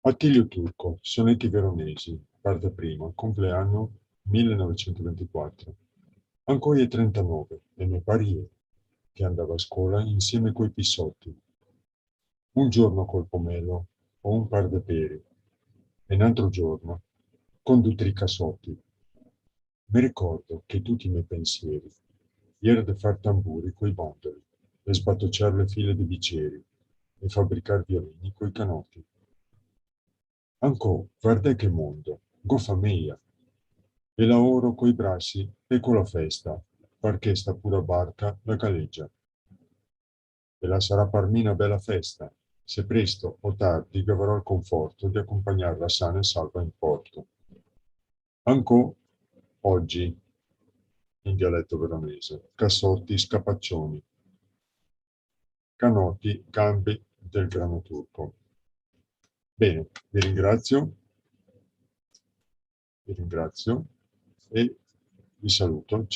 Attilio Turco, sonetti veronesi, parte prima, compleanno 1924. Ancora 39, e mi pare io, che andava a scuola insieme coi pissotti. Un giorno col pomelo o un par de peri, e un altro giorno con due tri cassotti. Mi ricordo che tutti i miei pensieri era di far tamburi coi bondoli, e sbattocciare le file di bicchieri, e fabbricar violini coi canotti. Ancò, guarda che mondo, goffa mia, e lavoro coi bracci e con la festa, perché sta pura barca la galleggia. E la sarà per me una bella festa, se presto o tardi avrò il conforto di accompagnarla sana e salva in porto. Ancò, oggi, in dialetto veronese, cassotti, scapaccioni, canotti, gambe del grano turco. Bene, vi ringrazio e vi saluto.